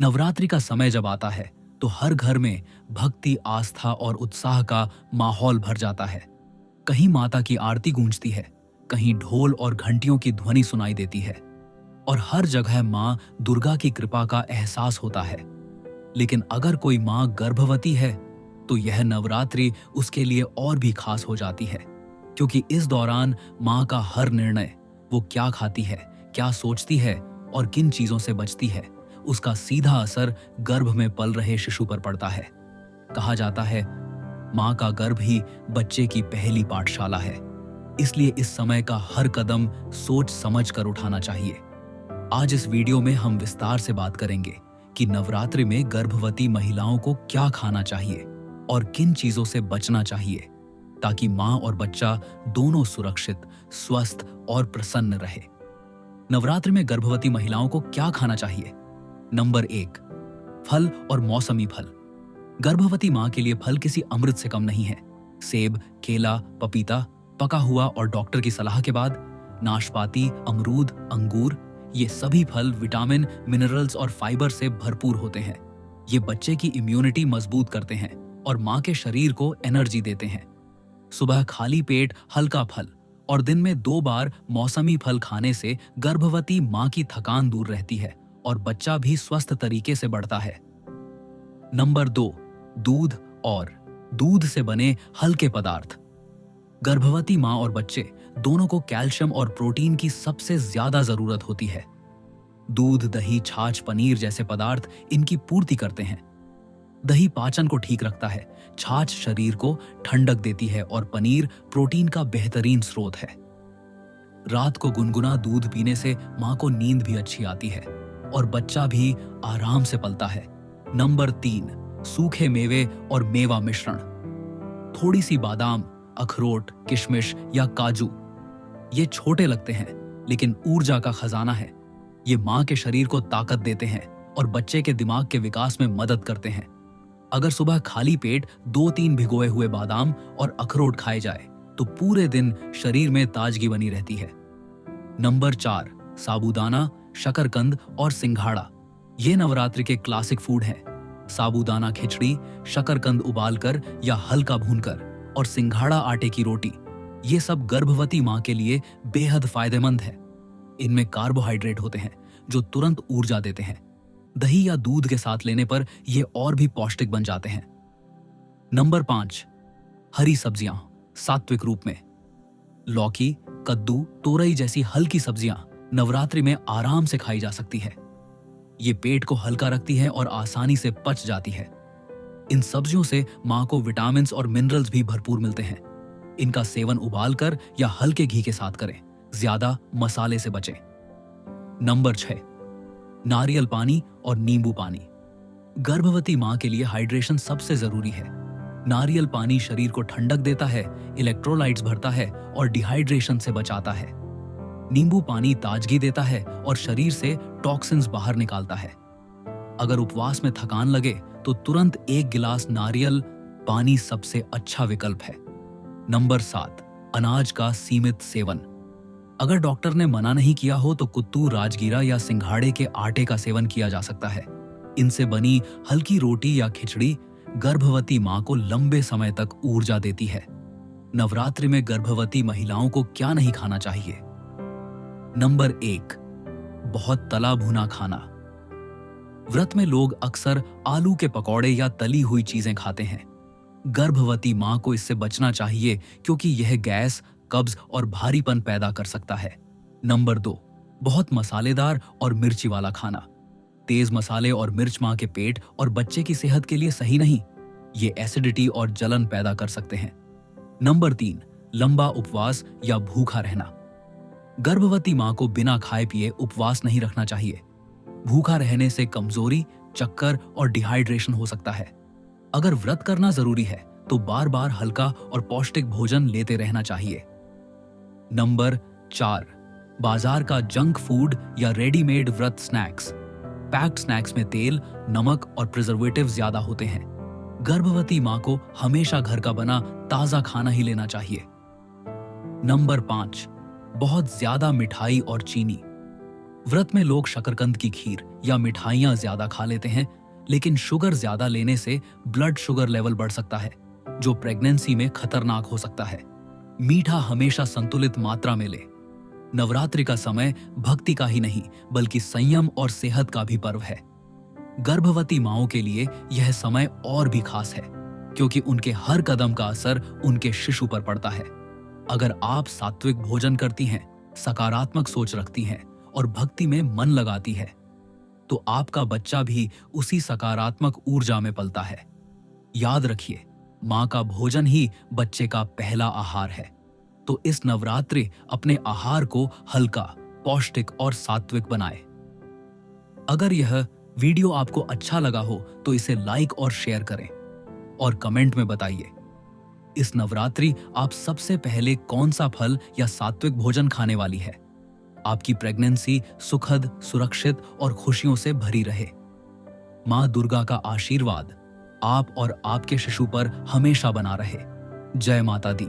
नवरात्रि का समय जब आता है तो हर घर में भक्ति, आस्था और उत्साह का माहौल भर जाता है। कहीं माता की आरती गूंजती है, कहीं ढोल और घंटियों की ध्वनि सुनाई देती है और हर जगह मां दुर्गा की कृपा का एहसास होता है। लेकिन अगर कोई मां गर्भवती है तो यह नवरात्रि उसके लिए और भी खास हो जाती है, क्योंकि इस दौरान मां का हर निर्णय, वो क्या खाती है, क्या सोचती है और किन चीजों से बचती है, उसका सीधा असर गर्भ में पल रहे शिशु पर पड़ता है। कहा जाता है, मां का गर्भ ही बच्चे की पहली पाठशाला है। इसलिए इस समय का हर कदम सोच समझ कर उठाना चाहिए। आज इस वीडियो में हम विस्तार से बात करेंगे कि नवरात्रि में गर्भवती महिलाओं को क्या खाना चाहिए और किन चीजों से बचना चाहिए, ताकि मां और बच्चा दोनों सुरक्षित, स्वस्थ और प्रसन्न रहे। नवरात्रि में गर्भवती महिलाओं को क्या खाना चाहिए? नंबर 1, फल और मौसमी फल। गर्भवती मां के लिए फल किसी अमृत से कम नहीं है। सेब, केला, पपीता, पका हुआ और डॉक्टर की सलाह के बाद नाशपाती, अमरूद, अंगूर, ये सभी फल विटामिन, मिनरल्स और फाइबर से भरपूर होते हैं। ये बच्चे की इम्यूनिटी मजबूत करते हैं और मां के शरीर को एनर्जी देते हैं। सुबह खाली पेट हल्का फल और दिन में 2 बार मौसमी फल खाने से गर्भवती मां की थकान दूर रहती है और बच्चा भी स्वस्थ तरीके से बढ़ता है। नंबर 2, दूध और दूध से बने हल्के पदार्थ। गर्भवती मां और बच्चे दोनों को कैल्शियम और प्रोटीन की सबसे ज्यादा जरूरत होती है। दूध, दही, छाछ, पनीर जैसे पदार्थ इनकी पूर्ति करते हैं। दही पाचन को ठीक रखता है, छाछ शरीर को ठंडक देती है और पनीर प्रोटीन का बेहतरीन स्रोत है। रात को गुनगुना दूध पीने से मां को नींद भी अच्छी आती है और बच्चा भी आराम से पलता है। नंबर 3, सूखे मेवे और मेवा मिश्रण। थोड़ी सी बादाम, अखरोट, किशमिश या काजू। ये छोटे लगते हैं लेकिन ऊर्जा का खजाना है। ये मां के शरीर को ताकत देते हैं और बच्चे के दिमाग के विकास में मदद करते हैं। अगर सुबह खाली पेट 2-3 भिगोए हुए बादाम और अखरोट खाए जाए तो पूरे दिन शरीर में ताजगी बनी रहती है। नंबर 4, साबूदाना, शकरकंद और सिंघाड़ा। ये नवरात्रि के क्लासिक फूड हैं। साबूदाना खिचड़ी, शकरकंद उबालकर या हल्का भूनकर और सिंघाड़ा आटे की रोटी, ये सब गर्भवती मां के लिए बेहद फायदेमंद है। इनमें कार्बोहाइड्रेट होते हैं जो तुरंत ऊर्जा देते हैं। दही या दूध के साथ लेने पर ये और भी पौष्टिक बन जाते हैं। नंबर 5, हरी सब्जियां सात्विक रूप में। लौकी, कद्दू, तोरई जैसी हल्की सब्जियां नवरात्रि में आराम से खाई जा सकती है। ये पेट को हल्का रखती है और आसानी से पच जाती है। इन सब्जियों से मां को विटामिन्स और मिनरल्स भी भरपूर मिलते हैं। इनका सेवन उबालकर या हल्के घी के साथ करें, ज्यादा मसाले से बचें। नंबर 6, नारियल पानी और नींबू पानी। गर्भवती मां के लिए हाइड्रेशन सबसे जरूरी है। नारियल पानी शरीर को ठंडक देता है, इलेक्ट्रोलाइट्स भरता है और डिहाइड्रेशन से बचाता है। नींबू पानी ताजगी देता है और शरीर से टॉक्सिन्स बाहर निकालता है। अगर उपवास में थकान लगे तो तुरंत 1 गिलास नारियल पानी सबसे अच्छा विकल्प है। नंबर 7, अनाज का सीमित सेवन। अगर डॉक्टर ने मना नहीं किया हो तो कुत्तू, राजगीरा या सिंघाड़े के आटे का सेवन किया जा सकता है। इनसे बनी हल्की रोटी या खिचड़ी गर्भवती मां को लंबे समय तक ऊर्जा देती है। नवरात्रि में गर्भवती महिलाओं को क्या नहीं खाना चाहिए? नंबर 1, बहुत तला भुना खाना। व्रत में लोग अक्सर आलू के पकौड़े या तली हुई चीजें खाते हैं। गर्भवती मां को इससे बचना चाहिए क्योंकि यह गैस, कब्ज और भारीपन पैदा कर सकता है। नंबर 2, बहुत मसालेदार और मिर्ची वाला खाना। तेज मसाले और मिर्च मां के पेट और बच्चे की सेहत के लिए सही नहीं। ये एसिडिटी और जलन पैदा कर सकते हैं। नंबर 3, लंबा उपवास या भूखा रहना। गर्भवती मां को बिना खाए पिए उपवास नहीं रखना चाहिए। भूखा रहने से कमजोरी, चक्कर और डिहाइड्रेशन हो सकता है। अगर व्रत करना जरूरी है तो बार बार हल्का और पौष्टिक भोजन लेते रहना चाहिए। नंबर 4, बाजार का जंक फूड या रेडीमेड व्रत स्नैक्स। पैक्ड स्नैक्स में तेल, नमक और प्रिजर्वेटिव ज्यादा होते हैं। गर्भवती मां को हमेशा घर का बना ताजा खाना ही लेना चाहिए। नंबर 5, बहुत ज्यादा मिठाई और चीनी। व्रत में लोग शकरकंद की खीर या मिठाइयां ज्यादा खा लेते हैं, लेकिन शुगर ज्यादा लेने से ब्लड शुगर लेवल बढ़ सकता है, जो प्रेगनेंसी में खतरनाक हो सकता है। मीठा हमेशा संतुलित मात्रा में ले। नवरात्रि का समय भक्ति का ही नहीं बल्कि संयम और सेहत का भी पर्व है। गर्भवती माओं के लिए यह समय और भी खास है, क्योंकि उनके हर कदम का असर उनके शिशु पर पड़ता है। अगर आप सात्विक भोजन करती हैं, सकारात्मक सोच रखती हैं और भक्ति में मन लगाती है, तो आपका बच्चा भी उसी सकारात्मक ऊर्जा में पलता है। याद रखिए, मां का भोजन ही बच्चे का पहला आहार है। तो इस नवरात्रि अपने आहार को हल्का, पौष्टिक और सात्विक बनाएं। अगर यह वीडियो आपको अच्छा लगा हो तो इसे लाइक और शेयर करें और कमेंट में बताइए, इस नवरात्रि आप सबसे पहले कौन सा फल या सात्विक भोजन खाने वाली है। आपकी प्रेगनेंसी सुखद, सुरक्षित और खुशियों से भरी रहे। मां दुर्गा का आशीर्वाद आप और आपके शिशु पर हमेशा बना रहे। जय माता दी।